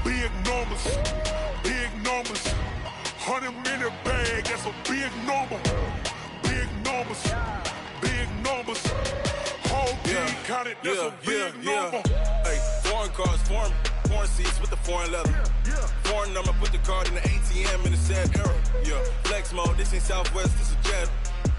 big numbers, big numbers. 100-minute bag, that's a big number. Big numbers, big numbers. Whole team counted, that's a big number. Hey, foreign cars, foreign seats with the foreign leather. Foreign number, put the card in the ATM in the sad era. Yeah, flex mode, this ain't Southwest, this is Jet.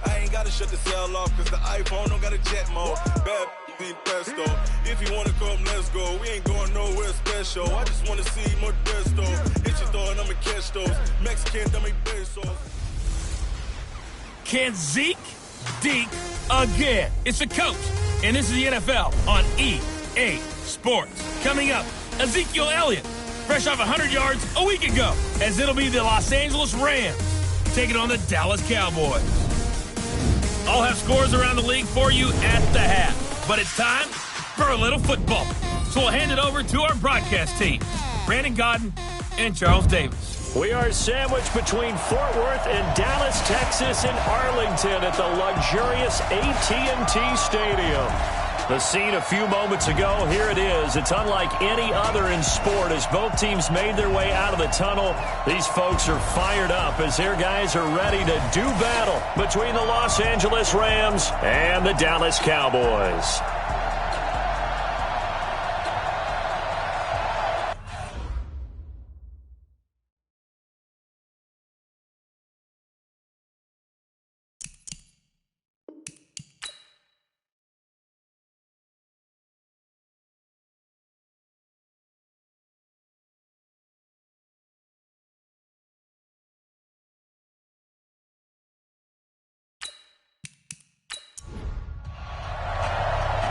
I ain't gotta shut the cell off, cause the iPhone don't got a jet mode. Bad be pesto. If you wanna come, let's go. We ain't going nowhere special. I just wanna see more desto. Hit your door and I'ma catch those. Mexican, dummy pesos. Can Zeke deke again? It's the coach, and this is the NFL on EA Sports. Coming up, Ezekiel Elliott, fresh off 100 yards a week ago, as it'll be the Los Angeles Rams taking on the Dallas Cowboys. I'll have scores around the league for you at the half, but it's time for a little football. So we'll hand it over to our broadcast team, Brandon Godden and Charles Davis. We are sandwiched between Fort Worth and Dallas, Texas, and Arlington at the luxurious AT&T Stadium. The scene a few moments ago, here it is. It's unlike any other in sport as both teams made their way out of the tunnel. These folks are fired up as their guys are ready to do battle between the Los Angeles Rams and the Dallas Cowboys.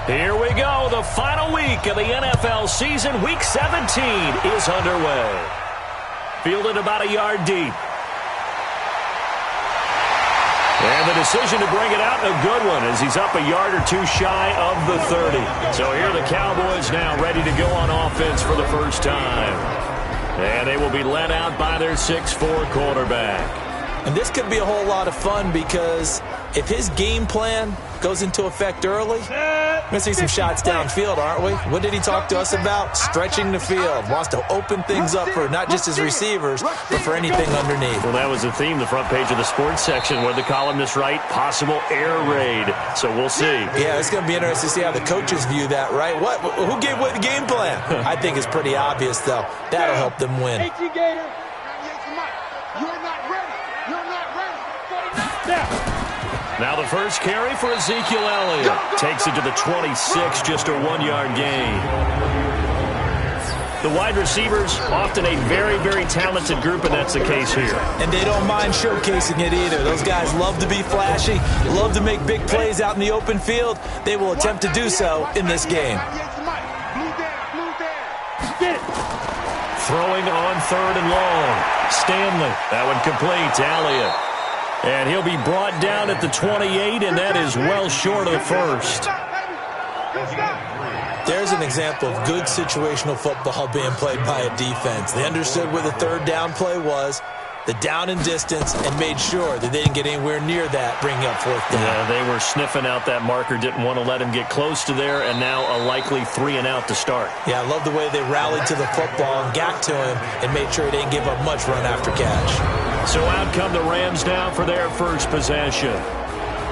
Here we go. The final week of the NFL season. Week 17 is underway. Fielded about a yard deep. And the decision to bring it out, a good one, as he's up a yard or two shy of the 30. So here are the Cowboys now ready to go on offense for the first time. And they will be led out by their 6'4" quarterback. And this could be a whole lot of fun because if his game plan goes into effect early, we're going to see some shots downfield, aren't we? What did he talk to us about? Stretching the field. Wants to open things up for not just his receivers, but for anything underneath. Well, that was the theme, the front page of the sports section, where the columnists write possible air raid. So we'll see. Yeah, it's going to be interesting to see how the coaches view that, right? Who gave away the game plan? I think it's pretty obvious, though. That'll help them win. Now the first carry for Ezekiel Elliott. Takes it to the 26, just a 1-yard gain. The wide receivers, often a very, very talented group, and that's the case here. And they don't mind showcasing it either. Those guys love to be flashy, love to make big plays out in the open field. They will attempt to do so in this game. Throwing on 3rd and long. Stanley, that one complete to Elliott. And he'll be brought down at the 28, and that is well short of the first. There's an example of good situational football being played by a defense. They understood where the 3rd down play was, the down and distance, and made sure that they didn't get anywhere near that, bringing up 4th down. Yeah, they were sniffing out that marker, didn't want to let him get close to there, and now a likely 3-and-out to start. Yeah, I love the way they rallied to the football and got to him and made sure he didn't give up much run after catch. So out come the Rams now for their first possession.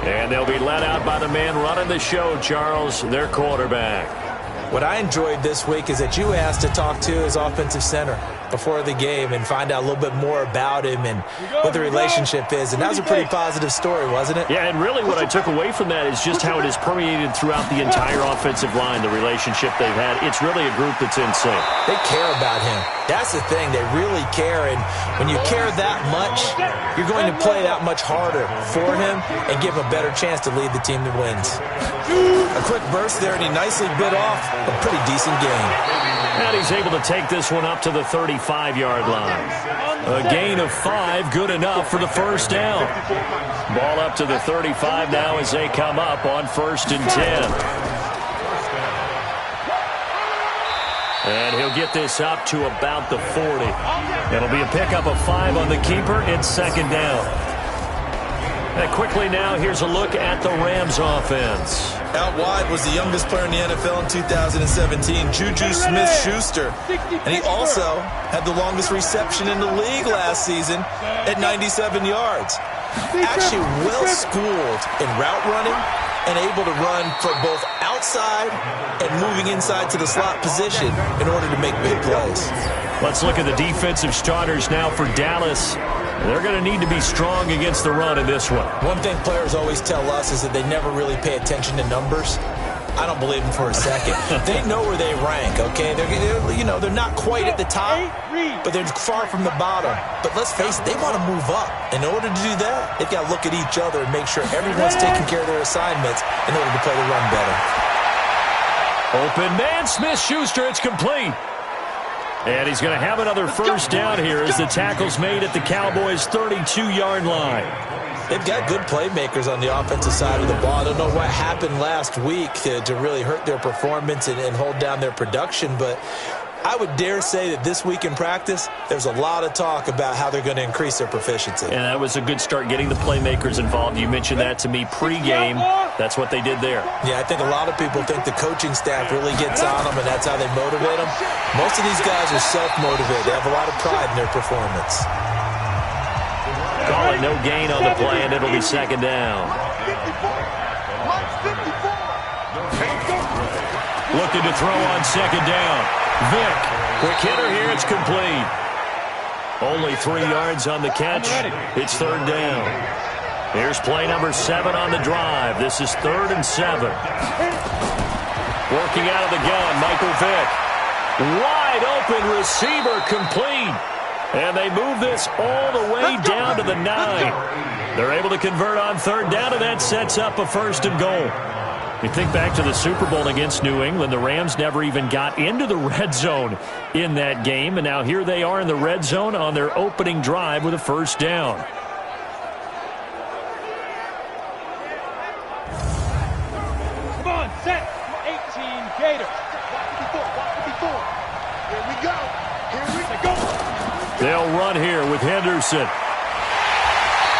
And they'll be led out by the man running the show, Charles, their quarterback. What I enjoyed this week is that you asked to talk to his offensive center before the game and find out a little bit more about him and what the relationship is. And that was a pretty positive story, wasn't it? Yeah, and really what I took away from that is just how it has permeated throughout the entire offensive line, the relationship they've had. It's really a group that's in sync. They care about him. That's the thing. They really care. And when you care that much, you're going to play that much harder for him and give him a better chance to lead the team that wins. A quick burst there, and he nicely bit off a pretty decent gain. And he's able to take this one up to the 35-yard line. A gain of 5, good enough for the first down. Ball up to the 35 now as they come up on 1st and 10. And he'll get this up to about the 40. It'll be a pickup of 5 on the keeper. It's 2nd down. And quickly now, here's a look at the Rams offense. Out wide was the youngest player in the NFL in 2017, Juju Smith-Schuster. And he also had the longest reception in the league last season at 97 yards. Actually well-schooled in route running and able to run from both outside and moving inside to the slot position in order to make big plays. Let's look at the defensive starters now for Dallas. They're going to need to be strong against the run in this one. One thing players always tell us is that they never really pay attention to numbers. I don't believe them for a second. They know where they rank, okay? They're not quite at the top, but they're far from the bottom. But let's face it, they want to move up. In order to do that, they've got to look at each other and make sure everyone's taking care of their assignments in order to play the run better. Open man, Smith-Schuster, it's complete. And he's going to have another first down here as the tackle's made at the Cowboys' 32-yard line. They've got good playmakers on the offensive side of the ball. I don't know what happened last week to really hurt their performance and hold down their production, but I would dare say that this week in practice, there's a lot of talk about how they're going to increase their proficiency. And that was a good start, getting the playmakers involved. You mentioned that to me pregame. That's what they did there. Yeah, I think a lot of people think the coaching staff really gets on them, and that's how they motivate them. Most of these guys are self-motivated. They have a lot of pride in their performance. Calling no gain on the play, and it'll be second down. Looking to throw on second down. Vick, quick hitter here, it's complete. Only 3 yards on the catch. It's third down. Here's play number 7 on the drive. This is 3rd and 7. Working out of the gun, Michael Vick. Wide open receiver, complete. And they move this all the way down to the 9. They're able to convert on third down, and that sets up a 1st and goal. You think back to the Super Bowl against New England, the Rams never even got into the red zone in that game, and now here they are in the red zone on their opening drive with a 1st down. Come on, set. 18 Gators. Here we go. Here we go. They'll run here with Henderson.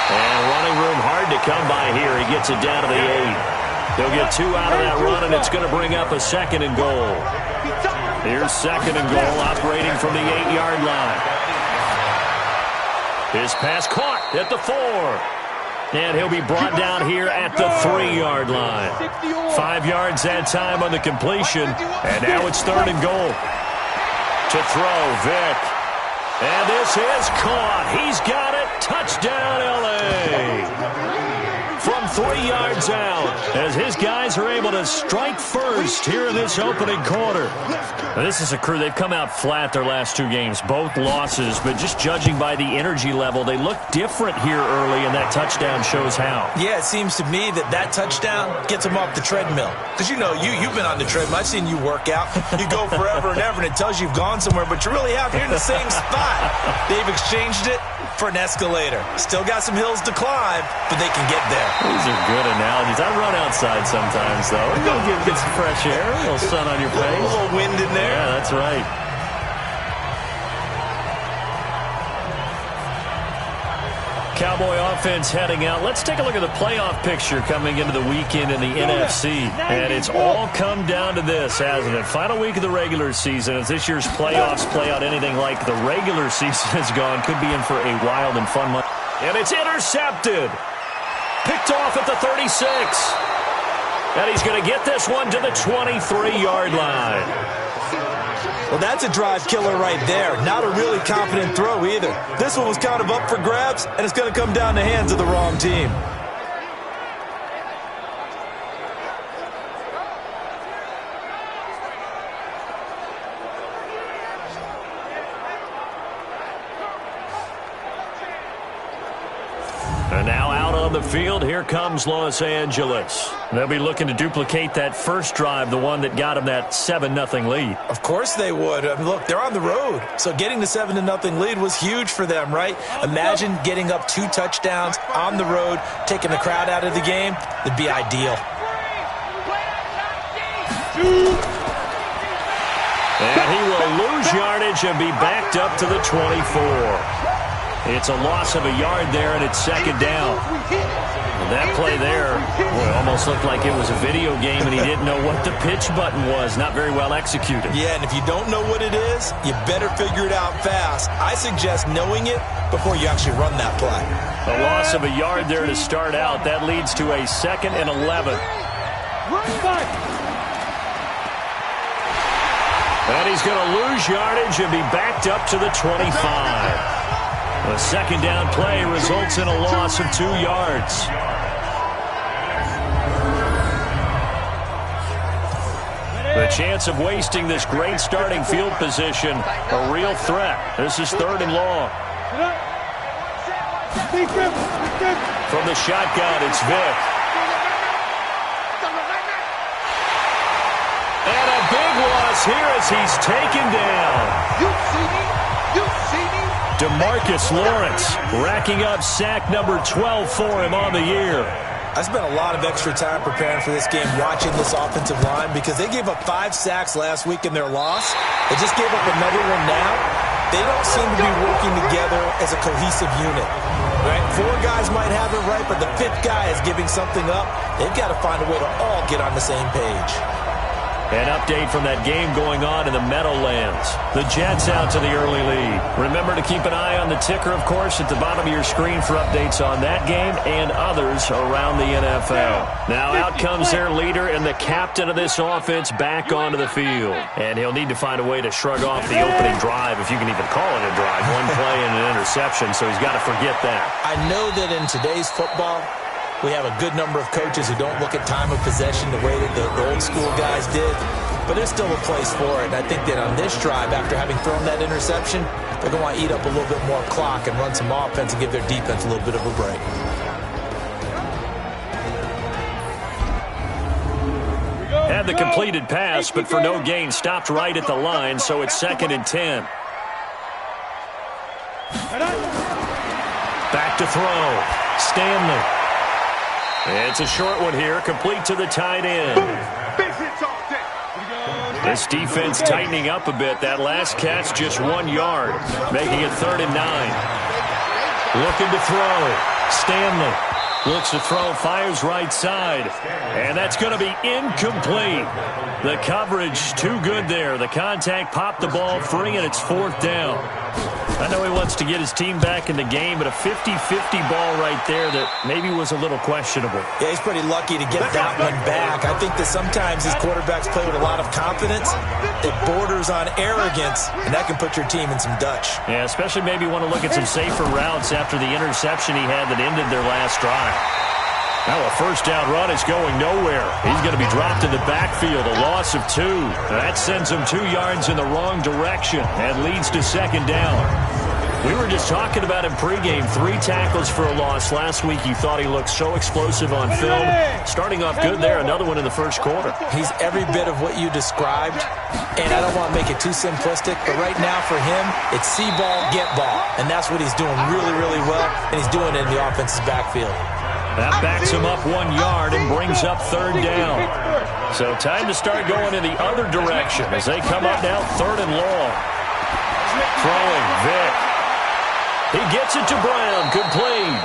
And running room hard to come by here. He gets it down to the 8. They'll get 2 out of that run, and it's going to bring up a 2nd and goal. Here's 2nd and goal, operating from the 8-yard line. His pass caught at the 4. And he'll be brought down here at the 3-yard line. 5 yards that time on the completion, and now it's 3rd and goal. To throw, Vick. And this is caught. He's got it. Touchdown, L.A. From 3 yards out, as his guys are able to strike first here in this opening quarter. Now, this is a crew, they've come out flat their last 2 games, both losses, but just judging by the energy level, they look different here early, and that touchdown shows how. Yeah, it seems to me that touchdown gets them off the treadmill. Because you've been on the treadmill. I've seen you work out. You go forever and ever, and it tells you you've gone somewhere, but you're really out here in the same spot. They've exchanged it for an escalator. Still got some hills to climb, but they can get there. These are good analogies. I run outside sometimes, though. You go get some fresh air, a little sun on your face. A little wind in there. Yeah, that's right. Cowboy offense heading out. Let's take a look at the playoff picture coming into the weekend in the NFC. And it's all come down to this, hasn't it? Final week of the regular season. As this year's playoffs play out anything like the regular season has gone, could be in for a wild and fun one. And it's intercepted. Picked off at the 36. And he's going to get this one to the 23-yard line. Well, that's a drive killer right there. Not a really confident throw either. This one was kind of up for grabs, and it's going to come down the hands of the wrong team. And now out on the field, here comes Los Angeles. They'll be looking to duplicate that first drive, the one that got them that 7-0 lead. Of course they would. I mean, look, they're on the road. So getting the 7-0 lead was huge for them, right? Imagine getting up 2 touchdowns on the road, taking the crowd out of the game. It'd be ideal. And he will lose yardage and be backed up to the 24. It's a loss of a yard there, and it's second down. And that play there, boy, almost looked like it was a video game, and he didn't know what the pitch button was. Not very well executed. Yeah, and if you don't know what it is, you better figure it out fast. I suggest knowing it before you actually run that play. A loss of a yard there to start out. That leads to a 2nd and 11. And he's going to lose yardage and be backed up to the 25. The second down play results in a loss of 2 yards. The chance of wasting this great starting field position, a real threat. This is 3rd and long. From the shotgun, it's Vick. And a big loss here as he's taken down. You see me? You see me? DeMarcus Lawrence racking up sack number 12 for him on the year. I spent a lot of extra time preparing for this game watching this offensive line because they gave up 5 sacks last week in their loss. They just gave up another one now. They don't seem to be working together as a cohesive unit. Right? 4 guys might have it right, but the 5th guy is giving something up. They've got to find a way to all get on the same page. An update from that game going on in the Meadowlands. The Jets out to the early lead. Remember to keep an eye on the ticker, of course, at the bottom of your screen for updates on that game and others around the NFL. Now out comes their leader and the captain of this offense back onto the field. And he'll need to find a way to shrug off the opening drive, if you can even call it a drive. 1 play and an interception, so he's got to forget that. I know that in today's football, we have a good number of coaches who don't look at time of possession the way that the old school guys did, but there's still a place for it. And I think that on this drive, after having thrown that interception, they're going to want to eat up a little bit more clock and run some offense and give their defense a little bit of a break. Had the completed pass, but for no gain, stopped right at the line, so it's 2nd and 10. Back to throw. Stanley. It's a short one here, complete to the tight end. This defense tightening up a bit. That last catch just 1 yard, making it 3rd and 9. Looking to throw. Stanley looks to throw, fires right side, and that's going to be incomplete. The coverage too good there. The contact popped the ball free, and it's 4th down. I know he wants to get his team back in the game, but a 50-50 ball right there that maybe was a little questionable. Yeah, he's pretty lucky to get that one back. I think that sometimes these quarterbacks play with a lot of confidence. It borders on arrogance, and that can put your team in some Dutch. Yeah, especially maybe want to look at some safer routes after the interception he had that ended their last drive. Now a 1st down run is going nowhere. He's going to be dropped in the backfield, a loss of 2. That sends him 2 yards in the wrong direction and leads to 2nd down. We were just talking about him pregame. 3 tackles for a loss last week. He thought he looked so explosive on film. Starting off good there, another one in the 1st quarter. He's every bit of what you described, and I don't want to make it too simplistic, but right now for him, it's see ball, get ball, and that's what he's doing really, really well, and he's doing it in the offense's backfield. That backs him up 1 yard and brings up 3rd down. So time to start going in the other direction as they come up now 3rd and long. Throwing, Vick. He gets it to Brown, complete.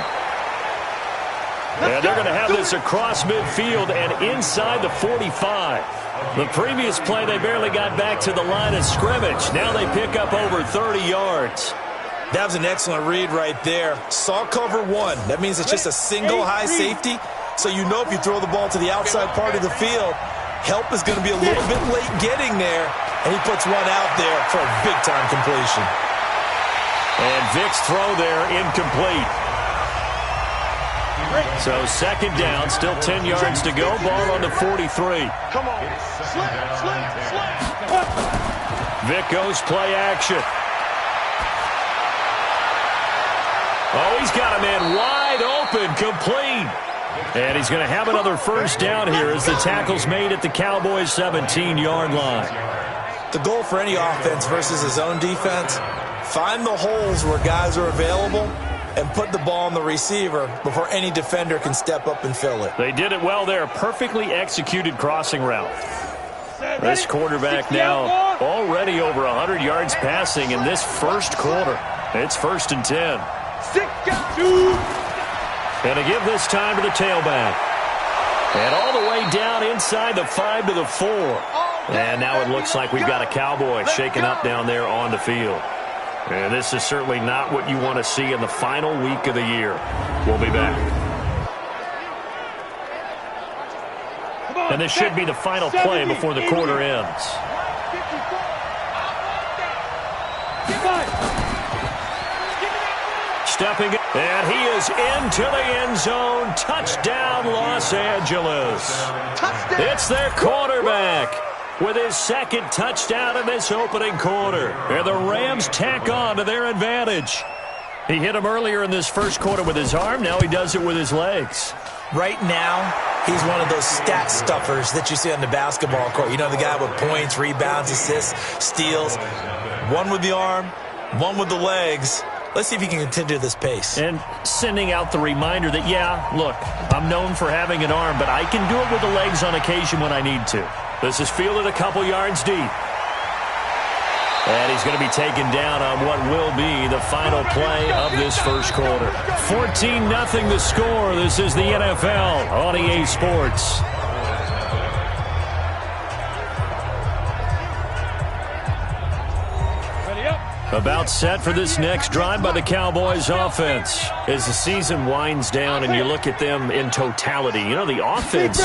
And they're going to have this across midfield and inside the 45. The previous play, they barely got back to the line of scrimmage. Now they pick up over 30 yards. That was an excellent read right there. Saw cover 1. That means it's just a single high safety. So you know if you throw the ball to the outside part of the field, help is going to be a little bit late getting there. And he puts one out there for a big-time completion. And Vick's throw there incomplete. So 2nd down, still 10 yards to go. Ball on the 43. Come on. Vick goes play action. Oh, he's got a man wide open, complete. And he's going to have another 1st down here as the tackle's made at the Cowboys' 17-yard line. The goal for any offense versus his own defense, find the holes where guys are available and put the ball on the receiver before any defender can step up and fill it. They did it well there. Perfectly executed crossing route. This quarterback now already over 100 yards passing in this 1st quarter. It's 1st and 10. 6 guys. And to give this time to the tailback. And all the way down inside the 5 to the 4. And now it looks like we've got a Cowboy shaking up down there on the field. And this is certainly not what you want to see in the final week of the year. We'll be back. And this should be the final play before the quarter ends. Stepping, and he is into the end zone. Touchdown, Los Angeles. It's their quarterback with his second touchdown in this opening quarter. And the Rams tack on to their advantage. He hit him earlier in this first quarter with his arm. Now he does it with his legs. Right now, he's one of those stat stuffers that you see on the basketball court. You know, the guy with points, rebounds, assists, steals. One with the arm, one with the legs. Let's see if he can continue this pace. And sending out the reminder that, yeah, look, I'm known for having an arm, but I can do it with the legs on occasion when I need to. This is fielded a couple yards deep. And he's going to be taken down on what will be the final play of this first quarter. 14-0 the score. This is the NFL on EA Sports. About set for this next drive by the Cowboys offense. As the season winds down and you look at them in totality, you know, the offense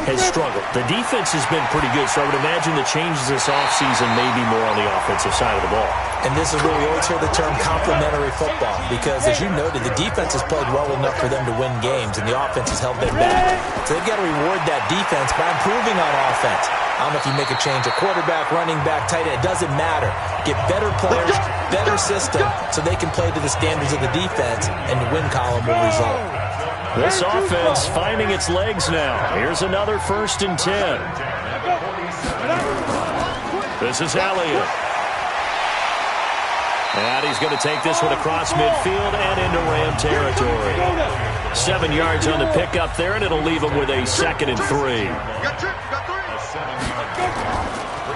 has struggled. The defense has been pretty good, so I would imagine the changes this offseason may be more on the offensive side of the ball. And this is where we always hear the term complementary football, because as you noted, the defense has played well enough for them to win games, and the offense has held them back. So they've got to reward that defense by improving on offense. I don't know if you make a change, a quarterback, running back, tight end, it doesn't matter. Get better players, better system, so they can play to the standards of the defense, and the win column will result. This offense finding its legs now. Here's another 1st and 10. This is Elliott. And he's going to take this one across midfield and into Ram territory. 7 yards on the pickup there, and it'll leave him with a 2nd and 3.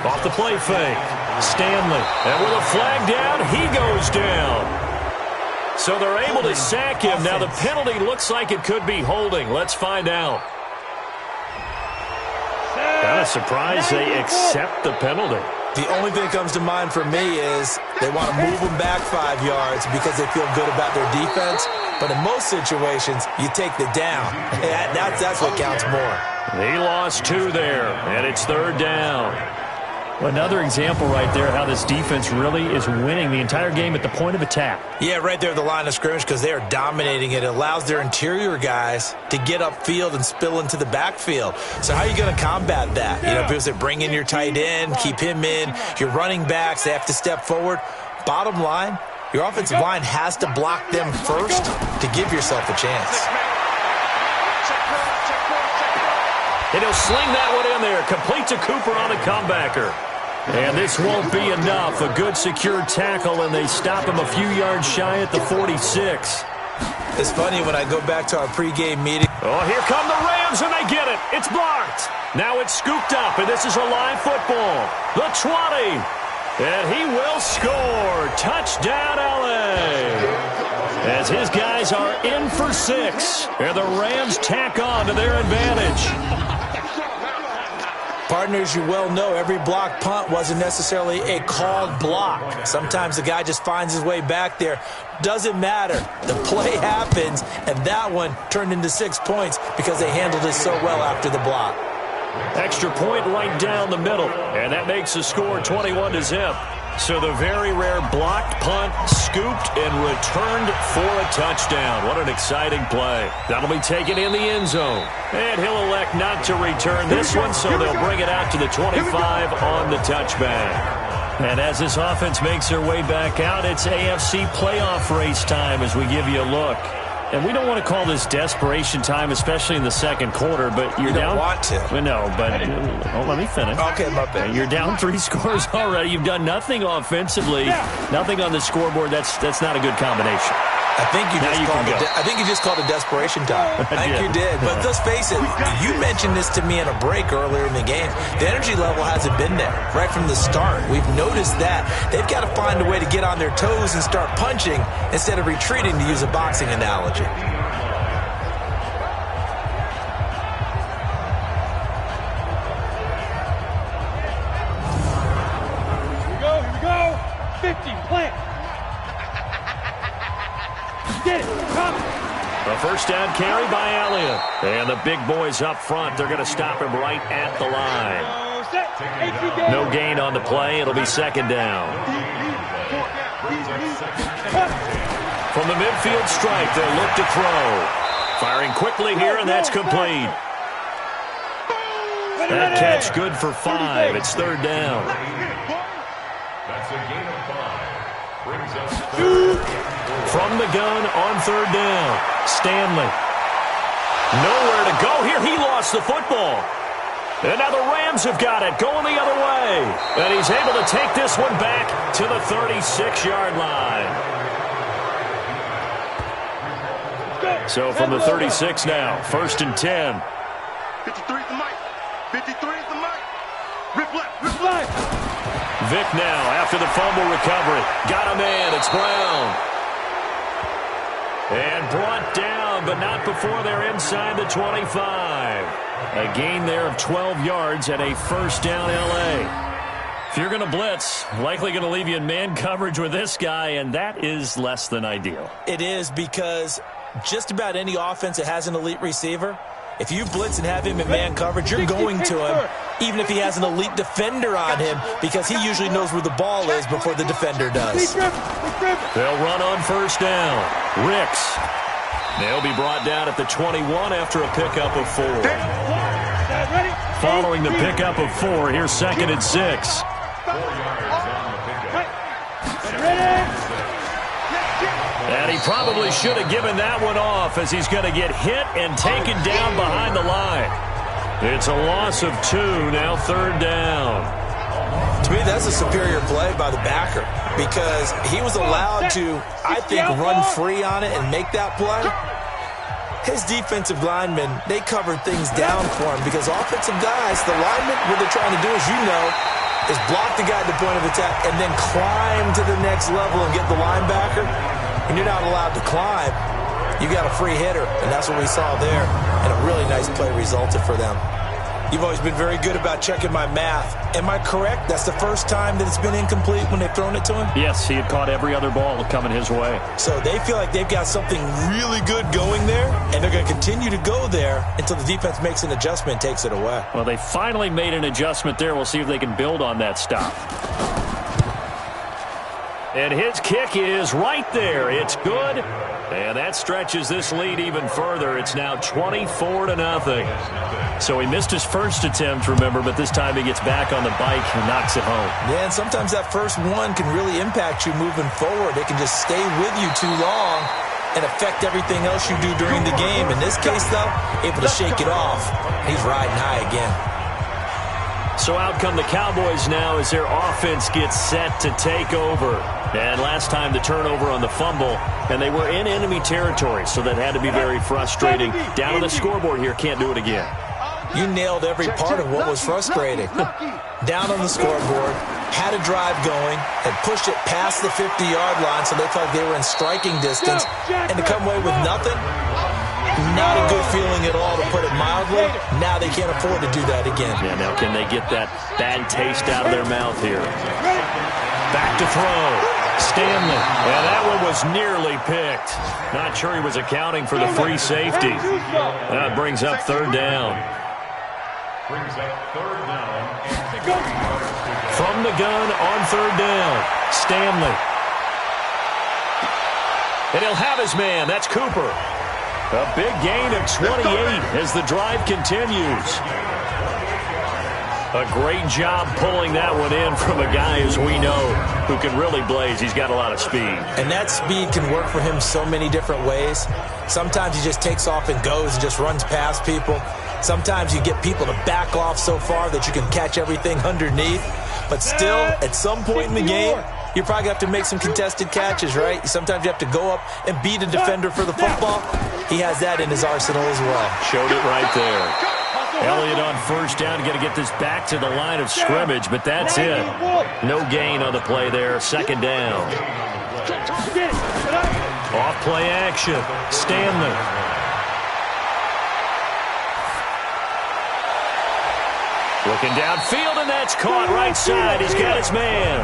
Off the play fake. Stanley. And with a flag down, he goes down. So they're able to sack him. Now the penalty looks like it could be holding. Let's find out. Kind of surprised they accept the penalty. The only thing that comes to mind for me is they want to move them back 5 yards because they feel good about their defense. But in most situations, you take the down. That's what counts more. He lost 2 there, and it's 3rd down. Another example right there how this defense really is winning the entire game at the point of attack. Yeah, right there at the line of scrimmage because they are dominating it. It allows their interior guys to get upfield and spill into the backfield. So how are you going to combat that? You know, people say bring in your tight end, keep him in. Your running backs, they have to step forward. Bottom line, your offensive line has to block them first to give yourself a chance. And he'll sling that one in there. Complete to Cooper on a comebacker. And this won't be enough. A good secure tackle, and they stop him a few yards shy at the 46. It's funny when I go back to our pregame meeting. Oh, here come the Rams, and they get it. It's blocked. Now it's scooped up, and this is a live football. The 20. And he will score. Touchdown, L.A. As his guys are in for 6. And the Rams tack on to their advantage. Partners, you well know every block punt wasn't necessarily a called block. Sometimes the guy just finds his way back there. Doesn't matter. The play happens, and that one turned into 6 points because they handled it so well after the block. Extra point right down the middle, and that makes the score 21-0. So the very rare blocked punt, scooped and returned for a touchdown. What an exciting play. That'll be taken in the end zone. And he'll elect not to return this one, so they'll bring it out to the 25 on the touchback. And as this offense makes their way back out, it's AFC playoff race time as we give you a look. And we don't want to call this desperation time, especially in the second quarter, but you're down. You don't want to. No, but let me finish. Okay, my bad. You're down 3 scores already. You've done nothing offensively, nothing on the scoreboard. That's not a good combination. I think you just called a desperation time. I think you did. But let's face it, you mentioned this to me in a break earlier in the game. The energy level hasn't been there right from the start. We've noticed that. They've got to find a way to get on their toes and start punching instead of retreating, to use a boxing analogy. Here we go. 50, plant. Get it, come. A first down carry by Elliott. And the big boys up front, they're going to stop him right at the line. No gain on the play. It'll be second down. From the midfield stripe, they'll look to throw. Firing quickly here, and that's complete. That catch good for 5. It's third down. That's a gain of 5. Brings us From the gun on third down, Stanley. Nowhere to go here. He lost the football. And now the Rams have got it, going the other way. And he's able to take this one back to the 36-yard line. So from the 36 now, first and 10. 53 is the mic. 53 is the mic. Rip left. Rip left. Vic now after the fumble recovery. Got a man. It's Brown. And brought down, but not before they're inside the 25. A gain there of 12 yards and a first down L.A. If you're going to blitz, likely going to leave you in man coverage with this guy, and that is less than ideal. It is, because just about any offense that has an elite receiver, if you blitz and have him in man coverage, you're going to him, even if he has an elite defender on him, because he usually knows where the ball is before the defender does. They'll run on first down. Ricks. They'll be brought down at the 21 after a pickup of 4. Following the pickup of 4, here's second and 6. 4 yards on the pickup. And he probably should have given that one off, as he's going to get hit and taken down behind the line. It's a loss of 2, now third down. To me, that's a superior play by the backer, because he was allowed to, I think, run free on it and make that play. His defensive linemen, they covered things down for him, because offensive guys, the linemen, what they're trying to do, as you know, is block the guy at the point of attack and then climb to the next level and get the linebacker. When you're not allowed to climb, you got a free hitter, and that's what we saw there, and a really nice play resulted for them. You've always been very good about checking my math. Am I correct? That's the first time that it's been incomplete when they've thrown it to him? Yes, he had caught every other ball coming his way. So they feel like they've got something really good going there, and they're going to continue to go there until the defense makes an adjustment and takes it away. Well, they finally made an adjustment there. We'll see if they can build on that stop. And his kick is right there. It's good. And that stretches this lead even further. It's now 24-0. So he missed his first attempt, remember, but this time he gets back on the bike and knocks it home. Yeah, and sometimes that first one can really impact you moving forward. It can just stay with you too long and affect everything else you do during the game. In this case, though, able to shake it off. He's riding high again. So out come the Cowboys now as their offense gets set to take over. And last time the turnover on the fumble, and they were in enemy territory, so that had to be very frustrating. Down on the scoreboard here, can't do it again. You nailed every part of what was frustrating. Down on the scoreboard, had a drive going, and pushed it past the 50-yard line, so they felt like they were in striking distance, and to come away with nothing, not a good feeling at all, to put it mildly. Now they can't afford to do that again. Yeah, now can they get that bad taste out of their mouth here? Back to throw. Stanley. And that one was nearly picked. Not sure he was accounting for the free safety. That brings up third down. Brings up third down. From the gun on third down, Stanley. And he'll have his man. That's Cooper. A big gain of 28 as the drive continues. A great job pulling that one in from a guy, as we know, who can really blaze. He's got a lot of speed. And that speed can work for him so many different ways. Sometimes he just takes off and goes and just runs past people. Sometimes you get people to back off so far that you can catch everything underneath. But still, at some point in the game, you're probably going to have to make some contested catches, right? Sometimes you have to go up and beat a defender for the football. He has that in his arsenal as well. Showed it right there. Elliott on first down, got to get this back to the line of scrimmage, but that's it. No gain on the play there, second down. Off play action, Stanley. Looking downfield, and that's caught right side. He's got his man.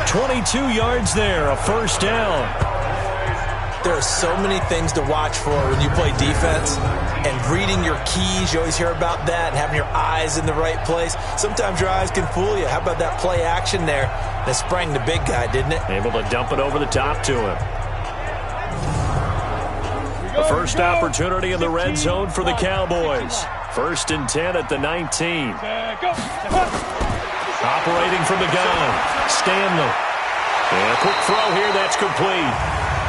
22 yards there, a first down. There are so many things to watch for when you play defense. And reading your keys, you always hear about that, and having your eyes in the right place. Sometimes your eyes can fool you. How about that play action there that sprang the big guy, didn't it? Able to dump it over the top to him. The first opportunity in the red zone for the Cowboys. 1st and 10 at the 19. Operating from the gun, Stanley. And a quick throw here, that's complete.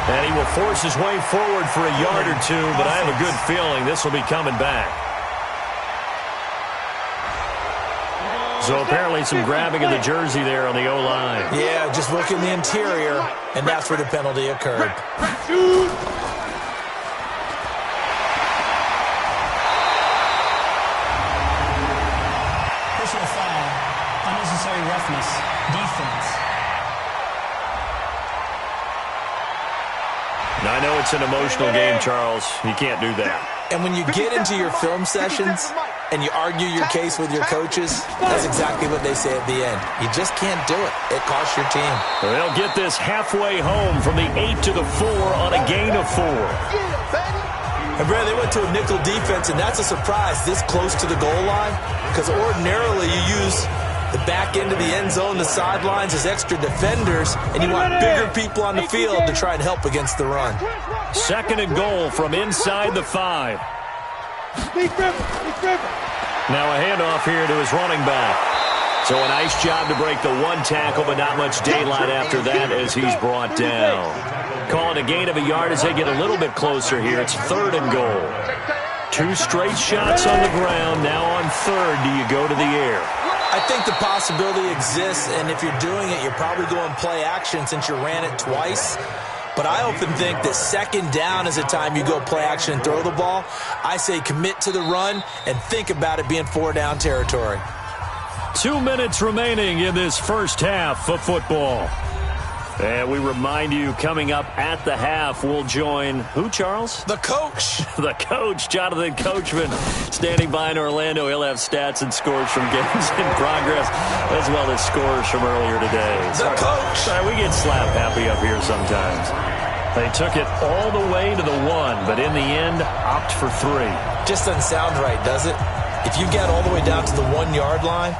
And he will force his way forward for a yard or two, but I have a good feeling this will be coming back. So apparently some grabbing of the jersey there on the O-line. Yeah, just look in the interior, and that's where the penalty occurred. Personal foul, unnecessary roughness, defense. Now, I know it's an emotional game, Charles. You can't do that. And when you get into your film sessions and you argue your case with your coaches, that's exactly what they say at the end. You just can't do it. It costs your team. They'll get this halfway home from the 8 to the 4 on a gain of 4. And, Brad, they went to a nickel defense, and that's a surprise this close to the goal line, because ordinarily you use the back end of the end zone, the sidelines as extra defenders, and you want bigger people on the field to try and help against the run. 2nd and goal from inside the 5. Now a handoff here to his running back. So a nice job to break the one tackle, but not much daylight after that as he's brought down. Calling a gain of a yard as they get a little bit closer here. It's 3rd and goal. 2 straight shots on the ground. Now on 3rd, do you go to the air? I think the possibility exists, and if you're doing it, you're probably going play action since you ran it twice. But I often think that 2nd down is the time you go play action and throw the ball. I say commit to the run and think about it being 4-down territory. 2 minutes remaining in this first half of football. And we remind you, coming up at the half, we'll join who, Charles? The coach. The coach, Jonathan Coachman, standing by in Orlando. He'll have stats and scores from games in progress, as well as scores from earlier today. The coach. Sorry, we get slap happy up here sometimes. They took it all the way to the 1, but in the end, opt for 3. Just doesn't sound right, does it? If you get all the way down to the 1-yard line,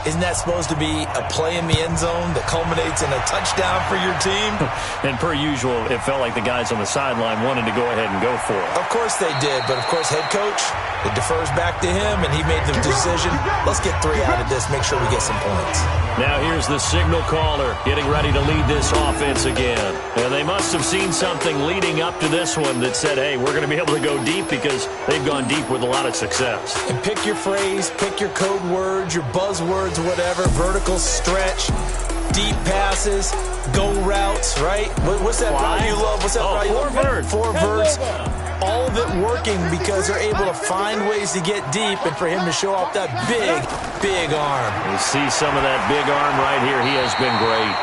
isn't that supposed to be a play in the end zone that culminates in a touchdown for your team? And per usual, it felt like the guys on the sideline wanted to go ahead and go for it. Of course they did, but of course head coach, it defers back to him, and he made the decision. Let's get 3 out of this, make sure we get some points. Now here's the signal caller getting ready to lead this offense again. And they must have seen something leading up to this one that said, hey, we're going to be able to go deep because they've gone deep with a lot of success. And pick your phrase, pick your code words, your buzzwords, whatever, vertical stretch, deep passes, go routes, right? What's that route you love? What's that route you love? 4 verts. 4 verts. All of it working because they're able to find ways to get deep and for him to show off that big, big arm. You see some of that big arm right here. He has been great.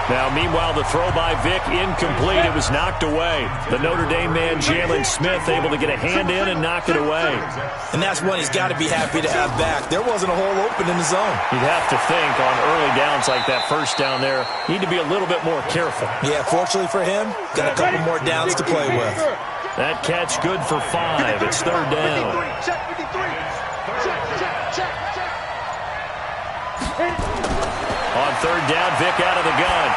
Now, meanwhile, the throw by Vic incomplete. It was knocked away. The Notre Dame man, Jalen Smith, able to get a hand in and knock it away. And that's one he's got to be happy to have back. There wasn't a hole open in the zone. You'd have to think on early downs like that first down there, need to be a little bit more careful. Yeah, fortunately for him, got a couple more downs to play with. That catch good for 5. It's 3rd down. On 3rd down, Vic out of the gun.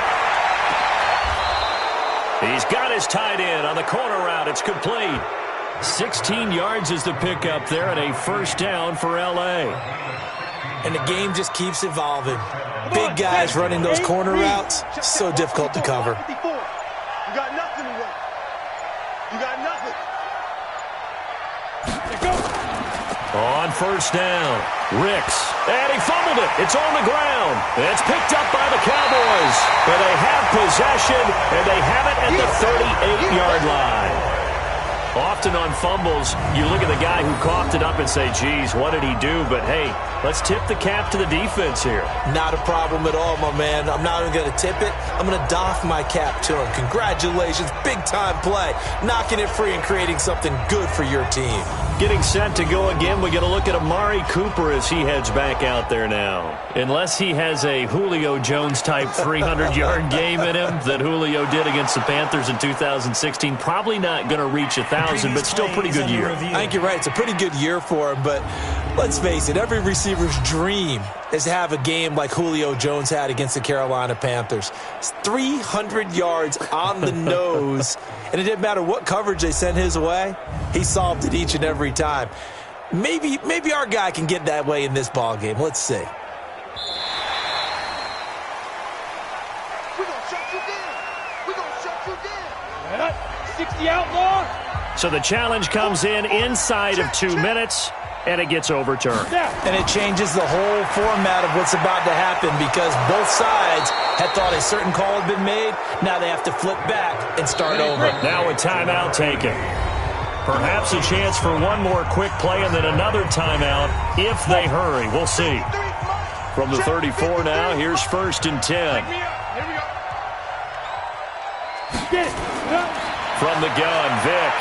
He's got his tight end on the corner route. It's complete. 16 yards is the pickup there and a first down for L.A. And the game just keeps evolving. Big guys running those corner routes, so difficult to cover. You got nothing to run. You got nothing. On first down, Ricks, and he fumbled it. It's on the ground. It's picked up by the Cowboys. But they have possession, and they have it at the 38-yard line. Often on fumbles, you look at the guy who coughed it up and say, geez, what did he do? But, hey, let's tip the cap to the defense here. Not a problem at all, my man. I'm not even going to tip it. I'm going to doff my cap to him. Congratulations. Big-time play. Knocking it free and creating something good for your team. Getting set to go again. We're going to look at Amari Cooper as he heads back out there now. Unless he has a Julio Jones-type 300-yard game in him that Julio did against the Panthers in 2016, probably not going to reach 1,000, but still pretty good year. I think you're right. It's a pretty good year for him, but let's face it, every receiver's dream is to have a game like Julio Jones had against the Carolina Panthers. It's 300 yards on the nose, and it didn't matter what coverage they sent his way. He solved it each and every time. Maybe our guy can get that way in this ball game. Let's see. We're going to shut you down. We're going to shut you down. 60 outlaw. So the challenge comes in inside of 2 minutes, and it gets overturned. And it changes the whole format of what's about to happen because both sides had thought a certain call had been made. Now they have to flip back and start over. Now a timeout taken. Perhaps a chance for one more quick play and then another timeout if they hurry. We'll see. From the 34 now, here's 1st and 10. From the gun, Vic.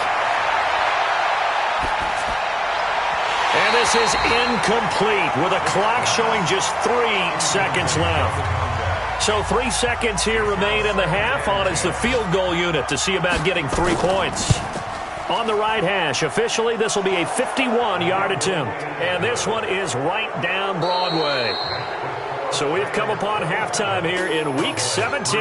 And this is incomplete with a clock showing just 3 seconds left. So 3 seconds here remain in the half on as the field goal unit to see about getting 3 points. On the right hash, officially this will be a 51-yard attempt. And this one is right down Broadway. So we've come upon halftime here in Week 17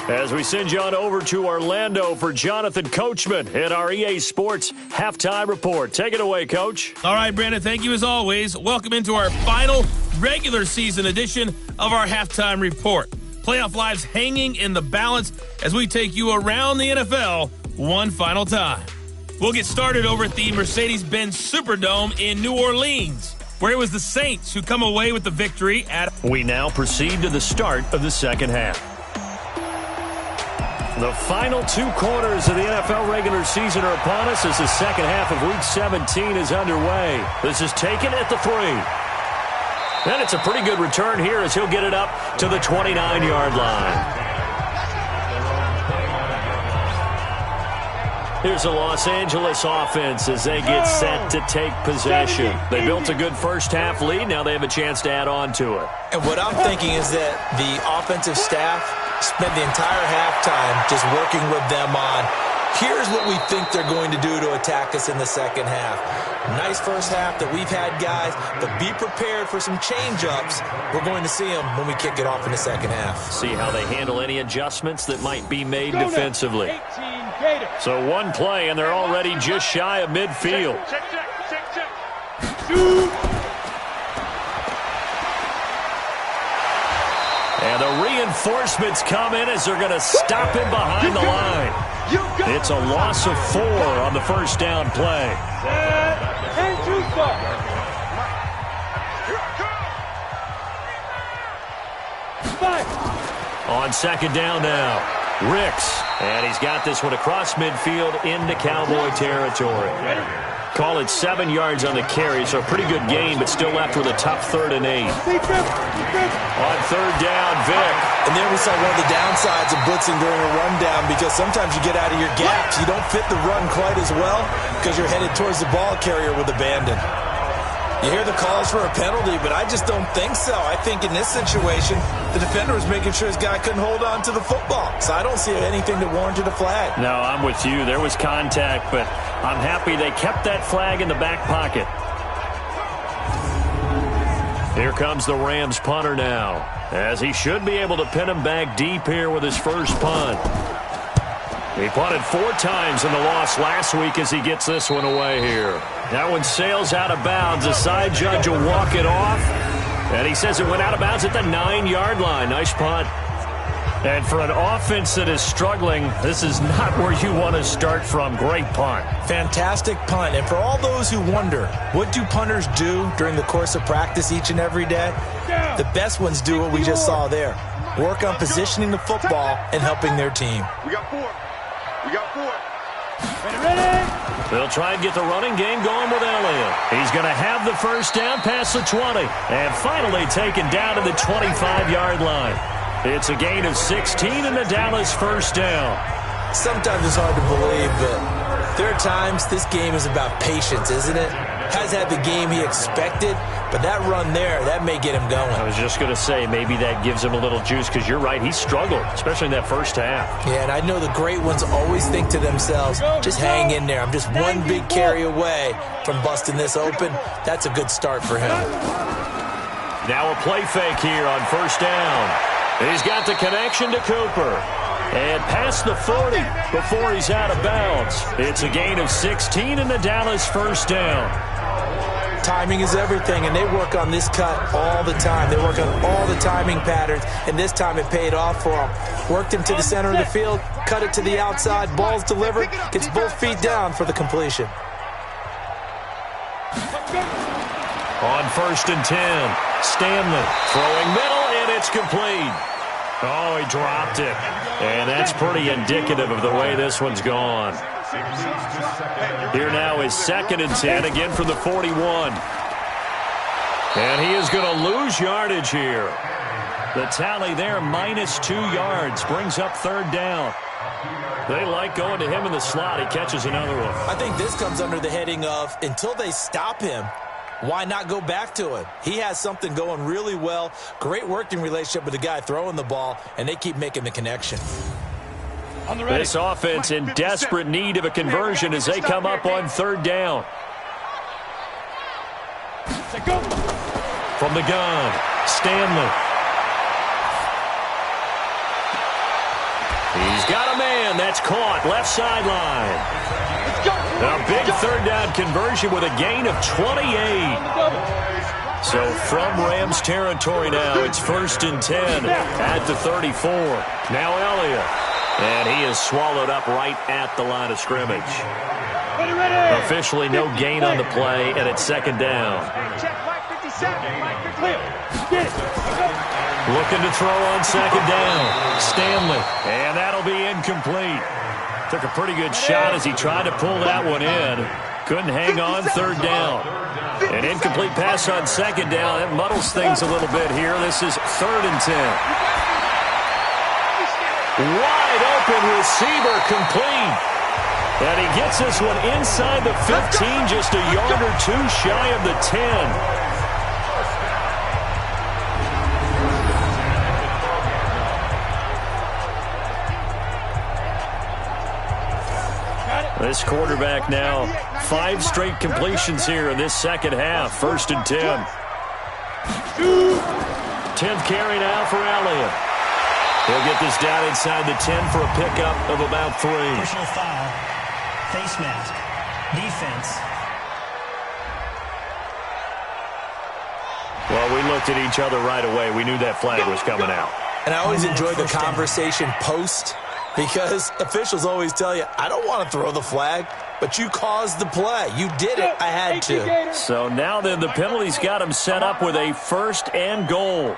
as we send you on over to Orlando for Jonathan Coachman in our EA Sports Halftime Report. Take it away, Coach. All right, Brandon, thank you as always. Welcome into our final regular season edition of our Halftime Report. Playoff lives hanging in the balance as we take you around the NFL one final time. We'll get started over at the Mercedes-Benz Superdome in New Orleans, where it was the Saints who come away with the victory at... We now proceed to the start of the second half. The final 2 quarters of the NFL regular season are upon us as the second half of Week 17 is underway. This is taken at the 3. And it's a pretty good return here as he'll get it up to the 29-yard line. Here's the Los Angeles offense as they get set to take possession. They built a good first-half lead. Now they have a chance to add on to it. And what I'm thinking is that the offensive staff spent the entire halftime just working with them on, here's what we think they're going to do to attack us in the second half. Nice first half that we've had, guys, but be prepared for some change-ups. We're going to see them when we kick it off in the second half. See how they handle any adjustments that might be made defensively. So one play, and they're already just shy of midfield. Check. And the reinforcements come in as they're going to stop him behind the line. It's a loss of 4 on the first down play. On second down now. Ricks, and he's got this one across midfield into Cowboy territory. Call it 7 yards on the carry, so a pretty good gain, but still left with a tough 3rd and 8. On third down, Vic. And there we saw one of the downsides of blitzing during a rundown because sometimes you get out of your gaps. You don't fit the run quite as well because you're headed towards the ball carrier with abandon. You hear the calls for a penalty, but I just don't think so. I think in this situation, the defender was making sure his guy couldn't hold on to the football. So I don't see anything that warranted a flag. No, I'm with you. There was contact, but I'm happy they kept that flag in the back pocket. Here comes the Rams punter now, as he should be able to pin him back deep here with his first punt. He punted 4 times in the loss last week as he gets this one away here. That one sails out of bounds. The side judge will walk it off. And he says it went out of bounds at the 9-yard line. Nice punt. And for an offense that is struggling, this is not where you want to start from. Great punt. Fantastic punt. And for all those who wonder, what do punters do during the course of practice each and every day? The best ones do what we just saw there. Work on positioning the football and helping their team. We got 4. We got 4. They'll try and get the running game going with Elliott. He's going to have the first down past the 20. And finally taken down to the 25-yard line. It's a gain of 16 and a Dallas first down. Sometimes it's hard to believe, but there are times this game is about patience, isn't it? Has had the game he expected, but that run there, that may get him going. I was just going to say, maybe that gives him a little juice, because you're right, he struggled, especially in that first half. Yeah, and I know the great ones always think to themselves, just hang in there. I'm just one big carry away from busting this open. That's a good start for him. Now a play fake here on first down. He's got the connection to Cooper. And past the 40 before he's out of bounds. It's a gain of 16 and the Dallas first down. Timing is everything, and they work on this cut all the time. They work on all the timing patterns, and this time it paid off for him. Worked him to the center of the field, cut it to the outside, ball's delivered, gets both feet down for the completion. On first and 10, Stanley throwing middle, and it's complete. Oh, he dropped it. And that's pretty indicative of the way this one's gone. Here now is second and 10, again from the 41. And he is going to lose yardage here. The tally there, -2 yards, brings up third down. They like going to him in the slot. He catches another one. I think this comes under the heading of, until they stop him, why not go back to it? He has something going really well. Great working relationship with the guy throwing the ball, and they keep making the connection. This offense in desperate need of a conversion as they come up on third down. From the gun, Stanley. He's got a man. That's caught. Left sideline. A big third down conversion with a gain of 28. So from Rams territory now, it's first and 10 at the 34. Now Elliott. And he is swallowed up right at the line of scrimmage. Officially no gain on the play, and it's second down. Looking to throw on second down. Stanley. And that'll be incomplete. Took a pretty good shot as he tried to pull that one in. Couldn't hang on third down. An incomplete pass on second down. That muddles things a little bit here. This is third and 10. Wide open receiver complete. And he gets this one inside the 15, just a yard or two shy of the 10. This quarterback now, 5 straight completions here in this second half. First and 10. 10th carry now for Elliott. He'll get this down inside the 10 for a pickup of about 3. Personal foul. Face mask. Defense. Well, we looked at each other right away. We knew that flag was coming out. And I always enjoy the conversation post, because officials always tell you, I don't want to throw the flag, but you caused the play. You did it. I had to. So now then the penalty's got him set up with a first and goal.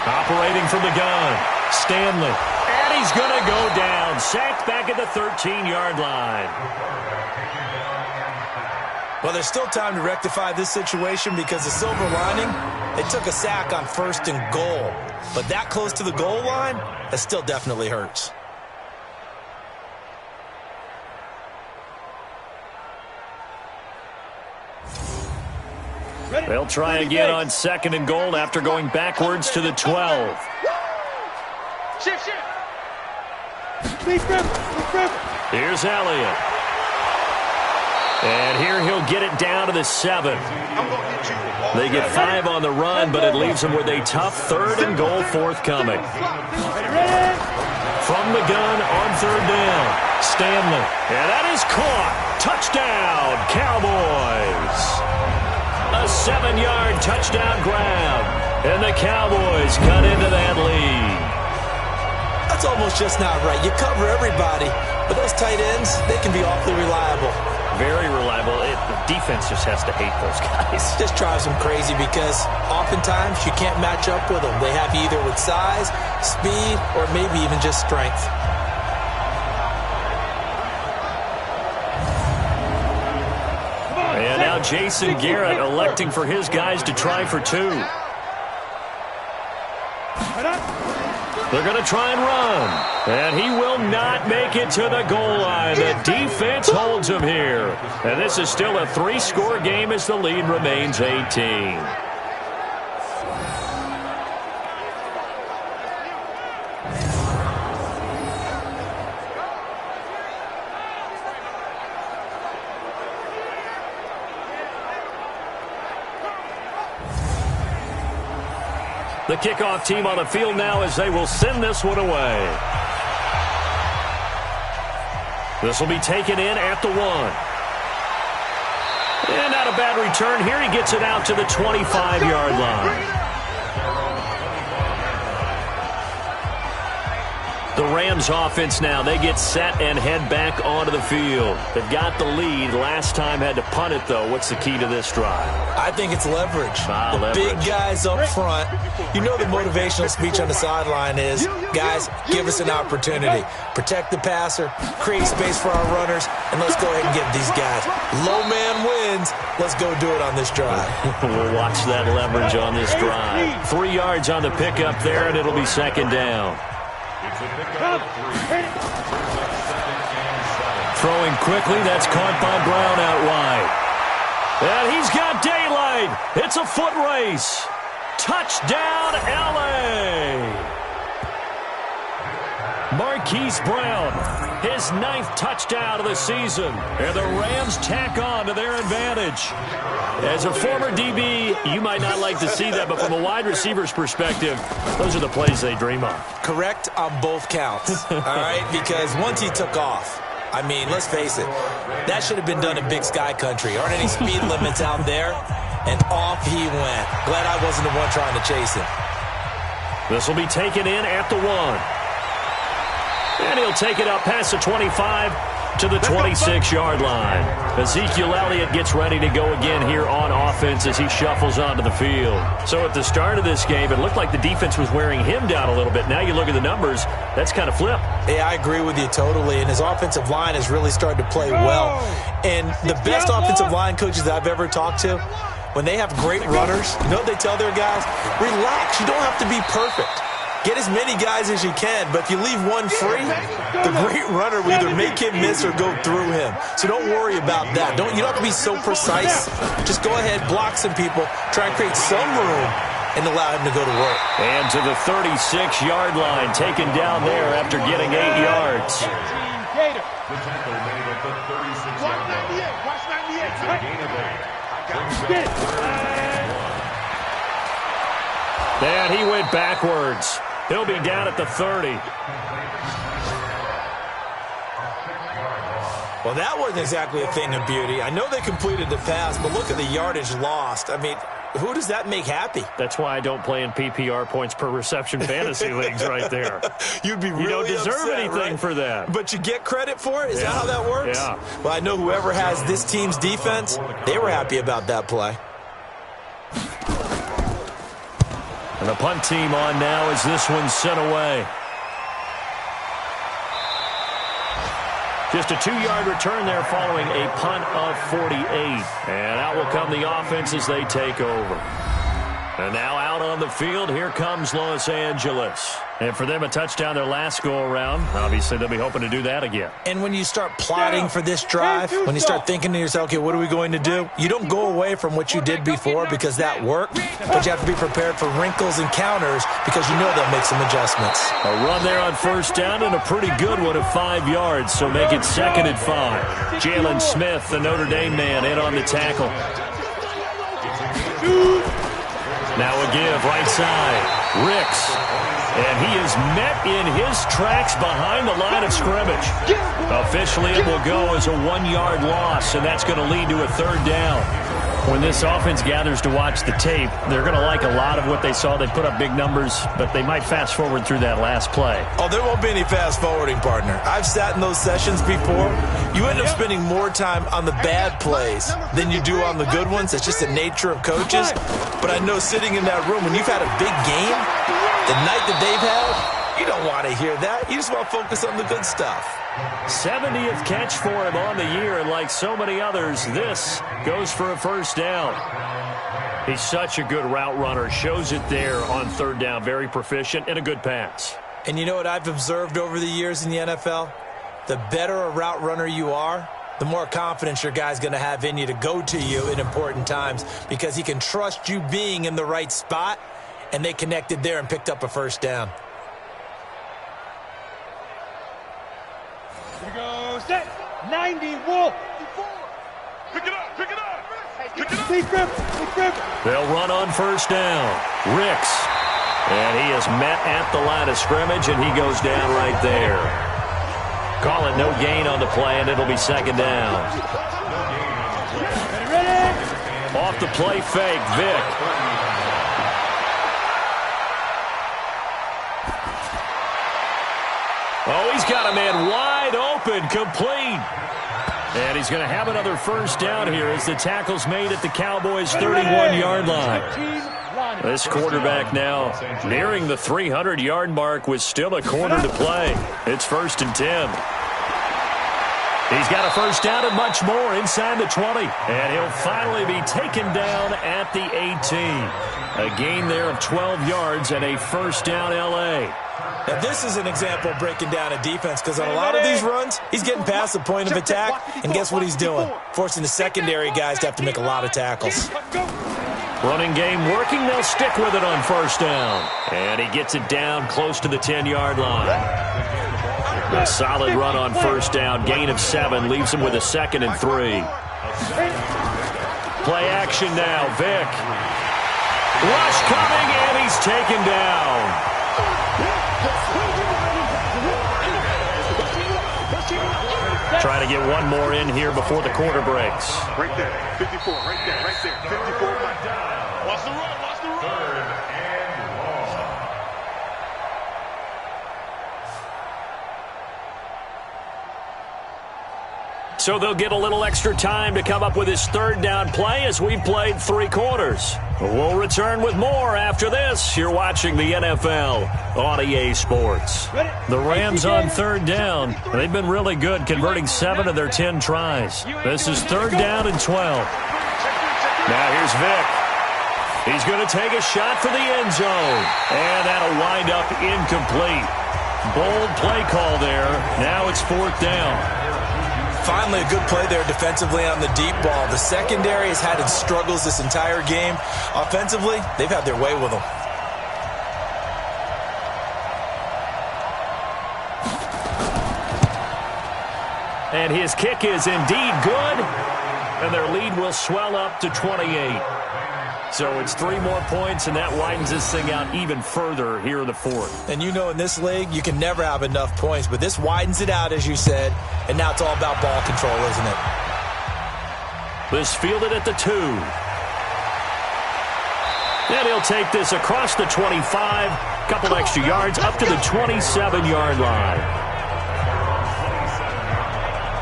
Operating from the gun, Stanley. And he's going to go down. Sacked back at the 13-yard line. Well, there's still time to rectify this situation, because the silver lining, they took a sack on first and goal. But that close to the goal line, that still definitely hurts. They'll try again on second and goal after going backwards to the 12. Here's Elliott. And here he'll get it down to the 7. They get 5 on the run, but it leaves them with a tough third and goal forthcoming. From the gun on third down, Stanley. And that is caught. Touchdown, Cowboys. A 7-yard touchdown grab. And the Cowboys cut into that lead. That's almost just not right. You cover everybody, but those tight ends, they can be awfully reliable. Very reliable. The defense just has to hate those guys. Just drives them crazy because oftentimes you can't match up with them. They have you either with size, speed, or maybe even just strength. And now Jason Garrett electing for his guys to try for two. They're going to try and run. And he will not make it to the goal line. The defense holds him here. And this is still a 3-score game as the lead remains 18. The kickoff team on the field now as they will send this one away. This will be taken in at the 1. And not a bad return here. He gets it out to the 25-yard line. The Rams offense now, they get set and head back onto the field. They've got the lead. Last time had to punt it, though. What's the key to this drive? I think it's leverage. Big guys up front. You know the motivational speech on the sideline is, guys, give us an opportunity. Protect the passer, create space for our runners, and let's go ahead and get these guys. Low man wins. Let's go do it on this drive. We'll watch that leverage on this drive. 3 yards on the pickup there, and it'll be second down. Throwing quickly, that's caught by Brown out wide. And he's got daylight. It's a foot race. Touchdown, L.A. Marquise Brown, his 9th touchdown of the season. And the Rams tack on to their advantage. As a former DB, you might not like to see that, but from a wide receiver's perspective, those are the plays they dream of. Correct on both counts, all right? Because once he took off, I mean, let's face it, that should have been done in Big Sky Country. Aren't any speed limits out there? And off he went. Glad I wasn't the one trying to chase him. This will be taken in at the 1. And he'll take it up past the 25 to the 26-yard line. Ezekiel Elliott gets ready to go again here on offense as he shuffles onto the field. So at the start of this game, it looked like the defense was wearing him down a little bit. Now you look at the numbers, that's kind of flipped. Yeah, I agree with you totally. And his offensive line has really started to play well. And the best offensive line coaches that I've ever talked to, when they have great runners, you know what they tell their guys? Relax. You don't have to be perfect. Get as many guys as you can, but if you leave one free, the great runner will either make him miss or go through him. So don't worry about that. You don't have to be so precise. Just go ahead, block some people, try and create some room, and allow him to go to work. And to the 36-yard line, taken down there after getting 8 yards. And he went backwards. He'll be down at the 30. Well, that wasn't exactly a thing of beauty. I know they completed the pass, but look at the yardage lost. I mean, who does that make happy? That's why I don't play in PPR points per reception fantasy leagues right there. You'd be really You don't deserve upset, anything right? for that. But you get credit for it? Is that how that works? Yeah. Well, I know whoever has this team's defense, they were happy about that play. And the punt team on now as this one's sent away. Just a 2-yard return there following a punt of 48. And out will come the offense as they take over. And now out on the field, here comes Los Angeles. And for them, a touchdown their last go-around. Obviously, they'll be hoping to do that again. And when you start plotting for this drive, when you start thinking to yourself, okay, what are we going to do? You don't go away from what you did before because that worked, but you have to be prepared for wrinkles and counters because you know they'll make some adjustments. A run there on first down and a pretty good one of 5 yards, so make it 2nd and 5. Jalen Smith, the Notre Dame man, in on the tackle. Now a give, right side. Ricks. And he is met in his tracks behind the line of scrimmage. Officially, it will go as a 1-yard loss, and that's going to lead to a 3rd down. When this offense gathers to watch the tape, they're going to like a lot of what they saw. They put up big numbers, but they might fast forward through that last play. Oh, there won't be any fast forwarding, partner. I've sat in those sessions before. You end up spending more time on the bad plays than you do on the good ones. It's just the nature of coaches. But I know sitting in that room, when you've had a big game, the night that they've had, you don't want to hear that. You just want to focus on the good stuff. 70th catch for him on the year, and like so many others, this goes for a first down. He's such a good route runner. Shows it there on third down. Very proficient and a good pass. And you know what I've observed over the years in the NFL? The better a route runner you are, the more confidence your guy's going to have in you to go to you in important times because he can trust you being in the right spot, and they connected there and picked up a first down. Here we go, set, 90, Wolf. Pick it up, pick it up. Pick it up. Big grip. They'll run on first down. Ricks. And he is met at the line of scrimmage, and he goes down right there. Call it no gain on the play, and it'll be second down. Ready. Off the play fake, Vic. Oh, he's got a man wide open, complete. And he's going to have another first down here as the tackle's made at the Cowboys' 31-yard line. This quarterback now nearing the 300-yard mark with still a quarter to play. It's 1st and 10. He's got a first down and much more inside the 20. And he'll finally be taken down at the 18. A gain there of 12 yards and a first down L.A. Now, this is an example of breaking down a defense because on a lot of these runs, he's getting past the point of attack, and guess what he's doing? Forcing the secondary guys to have to make a lot of tackles. Running game working. They'll stick with it on first down. And he gets it down close to the 10-yard line. A solid run on first down. Gain of 7 leaves him with a 2nd and 3. Play action now. Vic. Rush coming, and he's taken down. Trying to get one more in here before the quarter breaks. Right there, 54, right there, 54. Watch the run, watch the run. 3rd and long. So they'll get a little extra time to come up with his 3rd down play as we've played 3 quarters. We'll return with more after this. You're watching the NFL on EA Sports. The Rams on 3rd down. They've been really good, converting 7 of their 10 tries. This is 3rd down and 12. Now here's Vic. He's going to take a shot for the end zone. And that'll wind up incomplete. Bold play call there. Now it's 4th down. Finally, a good play there defensively on the deep ball. The secondary has had its struggles this entire game. Offensively, they've had their way with them. And his kick is indeed good. And their lead will swell up to 28. So it's 3 more points, and that widens this thing out even further here in the 4th. And you know in this league, you can never have enough points, but this widens it out, as you said, and now it's all about ball control, isn't it? This fielded at the 2. And he'll take this across the 25, couple extra yards, up to the 27-yard line.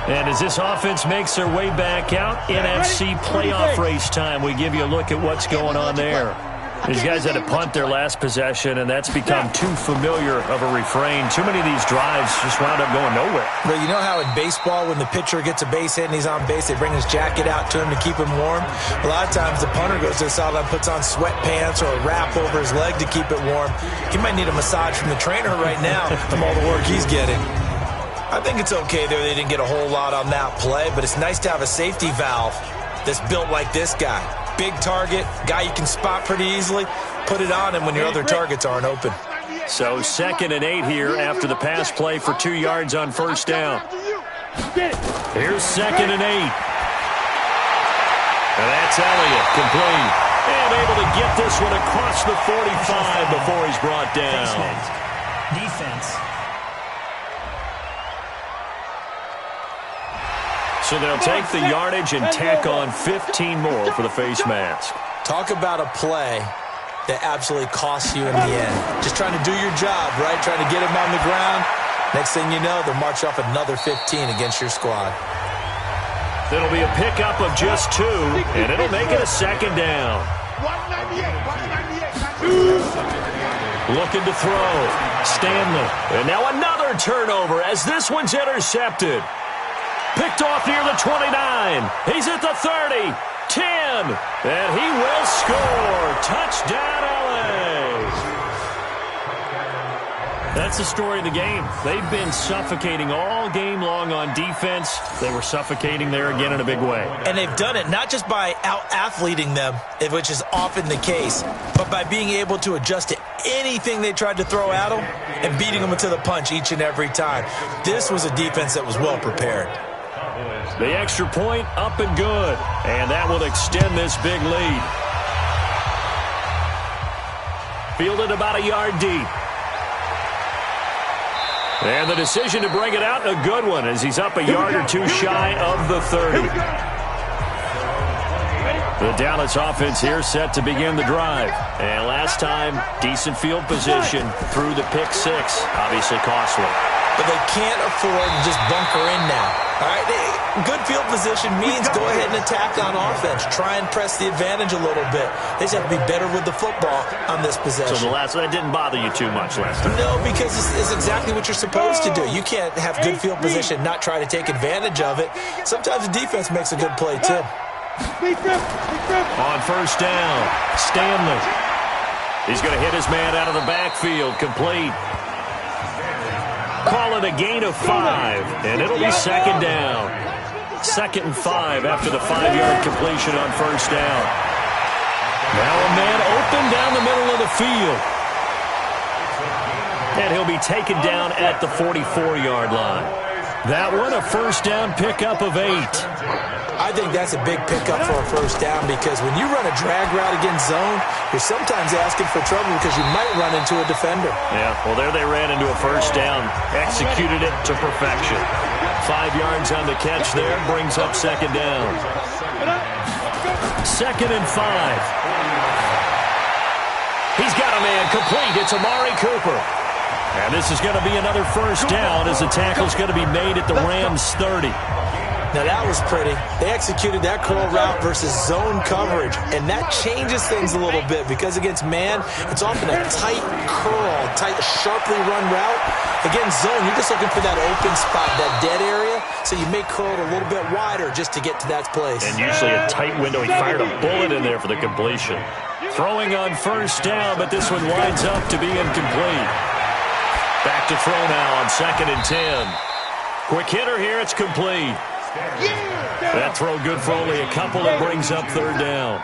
And as this offense makes their way back out, NFC playoff race time, we give you a look at what's going on there. These guys had to punt their last possession, and that's become too familiar of a refrain. Too many of these drives just wound up going nowhere. But you know how in baseball, when the pitcher gets a base hit and he's on base, they bring his jacket out to him to keep him warm? A lot of times the punter goes to the sideline, puts on sweatpants or a wrap over his leg to keep it warm. He might need a massage from the trainer right now from all the work he's getting. I think it's okay there they didn't get a whole lot on that play, but it's nice to have a safety valve that's built like this guy. Big target, guy you can spot pretty easily. Put it on him when your other targets aren't open. So 2nd and 8 here after the pass play for 2 yards on first down. Here's 2nd and 8. And that's Elliott, complete. And able to get this one across the 45 before he's brought down. So they'll take the yardage and tack on 15 more for the face mask. Talk about a play that absolutely costs you in the end. Just trying to do your job, right? Trying to get him on the ground. Next thing you know, they'll march off another 15 against your squad. It'll be a pickup of just 2, and it'll make it a second down. Looking to throw. Stanley. And now another turnover as this one's intercepted. Picked off near the 29. He's at the 30. 10. And he will score. Touchdown, LA. That's the story of the game. They've been suffocating all game long on defense. They were suffocating there again in a big way. And they've done it not just by out-athleting them, which is often the case, but by being able to adjust to anything they tried to throw at them and beating them to the punch each and every time. This was a defense that was well prepared. The extra point up and good. And that will extend this big lead. Fielded about a yard deep. And the decision to bring it out, a good one, as he's up a yard or 2 shy of the 30. The Dallas offense here set to begin the drive. And last time, decent field position through the pick 6. Obviously costly. But they can't afford to just bunker in now. All right, good field position means go ahead and attack on offense. Try and press the advantage a little bit. They just have to be better with the football on this possession. So that didn't bother you too much last time? No, because it's exactly what you're supposed to do. You can't have good field position, not try to take advantage of it. Sometimes the defense makes a good play, too. On first down, Stanley. He's going to hit his man out of the backfield, complete. Call it a gain of 5, and it'll be second down. 2nd and 5 after the 5-yard completion on first down. Now a man open down the middle of the field. And he'll be taken down at the 44-yard line. That one, a first down pickup of 8. I think that's a big pickup for a first down because when you run a drag route against zone, you're sometimes asking for trouble because you might run into a defender. Yeah, well, there they ran into a first down. Executed it to perfection. 5 yards on the catch there, brings up second down. 2nd and 5. He's got a man complete. It's Amari Cooper. And this is going to be another first down as the tackle's going to be made at the Rams' 30. Now, that was pretty. They executed that curl route versus zone coverage, and that changes things a little bit because against man, it's often a tight curl, tight, sharply run route. Against zone, you're just looking for that open spot, that dead area, so you may curl it a little bit wider just to get to that place. And usually a tight window. He fired a bullet in there for the completion. Throwing on first down, but this one winds up to be incomplete. Back to throw now on 2nd and 10. Quick hitter here, it's complete. That throw good for only a couple. It brings up third down.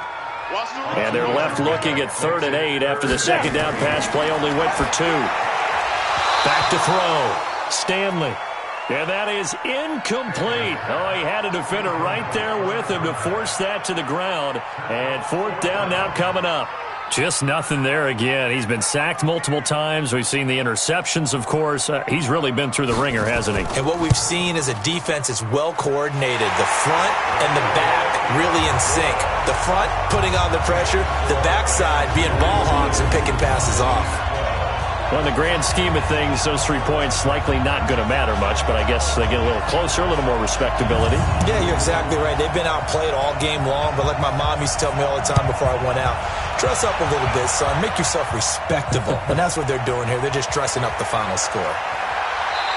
And they're left looking at 3rd and 8 after the second down pass play only went for 2. Back to throw. Stanley. And that is incomplete. Oh, he had a defender right there with him to force that to the ground. And 4th down now coming up. Just nothing there again. He's been sacked multiple times. We've seen the interceptions, of course. He's really been through the ringer, hasn't he? And what we've seen is a defense that's well coordinated. The front and the back really in sync. The front putting on the pressure, the backside being ball hogs and picking passes off. Well, in the grand scheme of things, those 3 points likely not going to matter much, but I guess they get a little closer, a little more respectability. Yeah, you're exactly right. They've been outplayed all game long, but like my mom used to tell me all the time before I went out, dress up a little bit, son. Make yourself respectable. And that's what they're doing here. They're just dressing up the final score.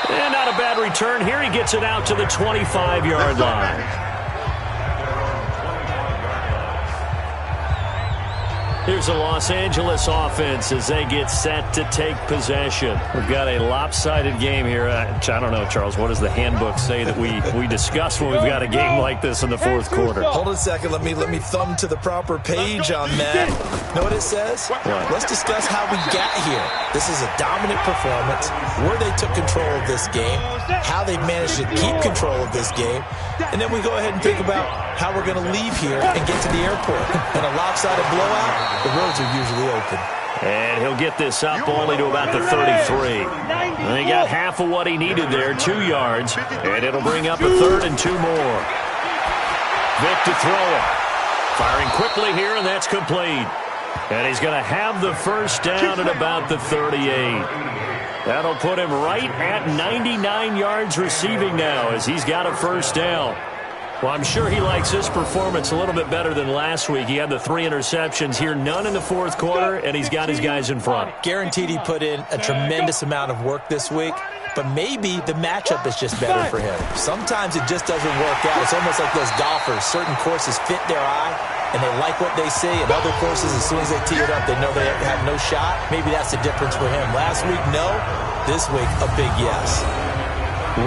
And not a bad return here. He gets it out to the 25-yard line. Here's the Los Angeles offense as they get set to take possession. We've got a lopsided game here. I don't know, Charles, what does the handbook say that we discuss when we've got a game like this in the 4th quarter? Hold on a second. Let me thumb to the proper page on that. Know what it says? What? Let's discuss how we got here. This is a dominant performance, where they took control of this game, how they managed to keep control of this game, and then we go ahead and think about how we're going to leave here and get to the airport. In a lopsided blowout, the roads are usually open. And he'll get this up only to about the 33. And he got half of what he needed there, 2 yards. And it'll bring up a 3rd and 2 more. Vic to throw it. Firing quickly here, and that's complete. And he's going to have the first down at about the 38. That'll put him right at 99 yards receiving now as he's got a first down. Well, I'm sure he likes this performance a little bit better than last week. He had the 3 interceptions here, none in the fourth quarter, and he's got his guys in front. Guaranteed he put in a tremendous amount of work this week, but maybe the matchup is just better for him. Sometimes it just doesn't work out. It's almost like those golfers. Certain courses fit their eye, and they like what they see, and other courses, as soon as they tee it up, they know they have no shot. Maybe that's the difference for him. Last week, no. This week, a big yes.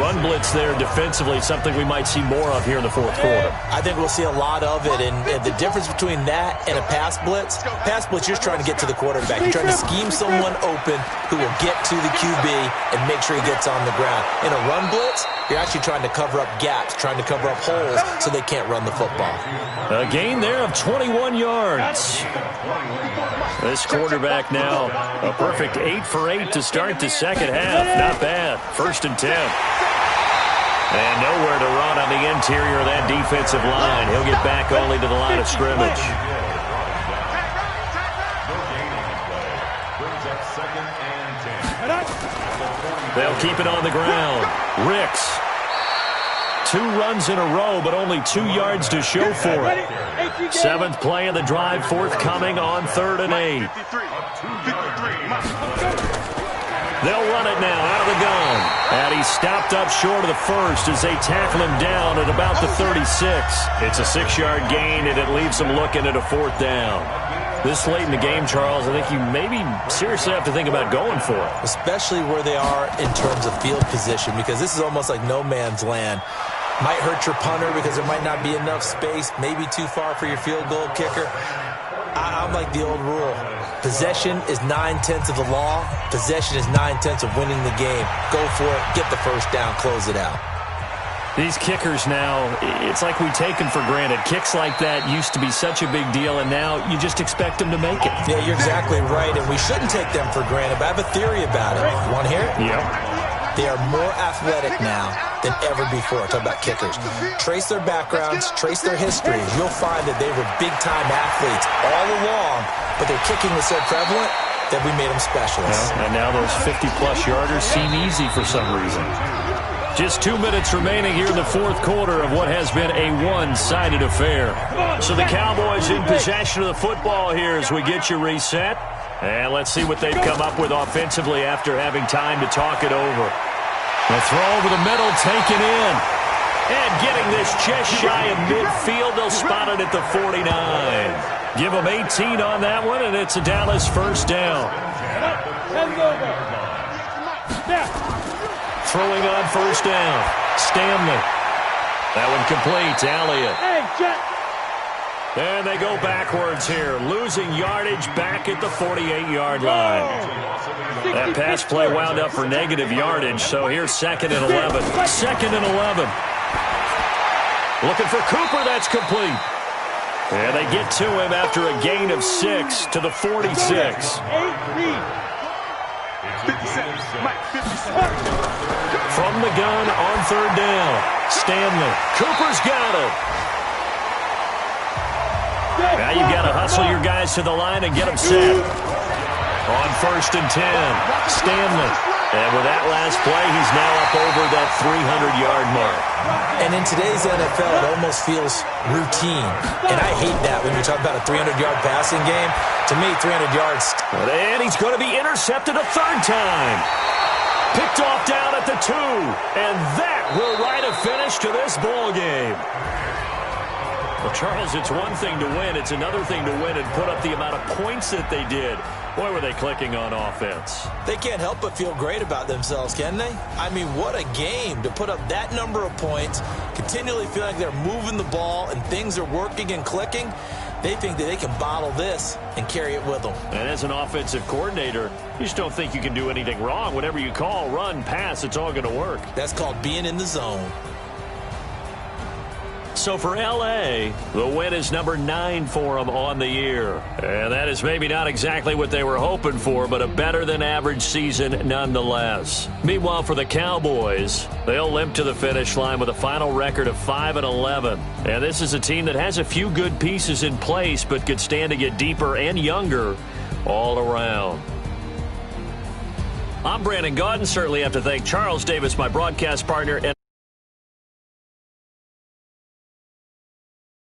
Run blitz there defensively, something we might see more of here in the fourth quarter. I think we'll see a lot of it, and the difference between that and a pass blitz, you're trying to get to the quarterback. You're trying to scheme someone open who will get to the QB and make sure he gets on the ground. In a run blitz, you're actually trying to cover up gaps, trying to cover up holes so they can't run the football. A gain there of 21 yards. This quarterback now a perfect 8 for 8 to start the second half. Not bad. 1st and 10. And nowhere to run on the interior of that defensive line. He'll get back only to the line of scrimmage. They'll keep it on the ground. Ricks. 2 runs in a row, but only 2 yards to show for it. 7th play of the drive, forthcoming on 3rd and 8. They'll run it now out of the gun. And he's stopped up short of the first as they tackle him down at about the 36. It's a 6-yard gain, and it leaves them looking at a 4th down. This late in the game, Charles, I think you maybe seriously have to think about going for it. Especially where they are in terms of field position, because this is almost like no man's land. Might hurt your punter because there might not be enough space, maybe too far for your field goal kicker. I'm like the old rule. Possession is 9/10 of the law. Possession is 9/10 of winning the game. Go for it, get the first down, close it out. These kickers now, it's like we take them for granted. Kicks like that used to be such a big deal, and now you just expect them to make it. Yeah, you're exactly right, and we shouldn't take them for granted, but I have a theory about it. You want to hear it? Yeah. They are more athletic now than ever before. Talk about kickers. Trace their backgrounds, trace their histories. You'll find that they were big-time athletes all along, but their kicking was so prevalent that we made them specialists. Well, and now those 50-plus yarders seem easy for some reason. Just 2 minutes remaining here in the fourth quarter of what has been a one-sided affair. So the Cowboys in possession of the football here as we get you reset. And let's see what they've come up with offensively after having time to talk it over. The throw over the middle taken in. And getting this just shy of midfield, they'll spot it at the 49. Give them 18 on that one, and it's a Dallas first down. Throwing on first down. Stanley. That one complete to Elliott. And they go backwards here, losing yardage back at the 48-yard line. That pass play wound up for negative yardage, so here's 2nd and 11. 2nd and 11. Looking for Cooper, that's complete. And they get to him after a gain of 6 to the 46. From the gun on 3rd down. Stanley. Cooper's got it. Now you've got to hustle your guys to the line and get them set. On 1st and 10, Stanley. And with that last play, he's now up over that 300-yard mark. And in today's NFL, it almost feels routine. And I hate that when you talk about a 300-yard passing game. To me, 300 yards. And he's going to be intercepted a 3rd time. Picked off down at the 2. And that will write a finish to this ball game. Well, Charles, it's one thing to win. It's another thing to win and put up the amount of points that they did. Boy, were they clicking on offense. They can't help but feel great about themselves, can they? I mean, what a game to put up that number of points, continually feel like they're moving the ball and things are working and clicking. They think that they can bottle this and carry it with them. And as an offensive coordinator, you just don't think you can do anything wrong. Whatever you call, run, pass, it's all going to work. That's called being in the zone. So for L.A., the win is number 9 for them on the year. And that is maybe not exactly what they were hoping for, but a better-than-average season nonetheless. Meanwhile, for the Cowboys, they'll limp to the finish line with a final record of 5-11. And this is a team that has a few good pieces in place, but could stand to get deeper and younger all around. I'm Brandon Gaudin. Certainly have to thank Charles Davis, my broadcast partner. And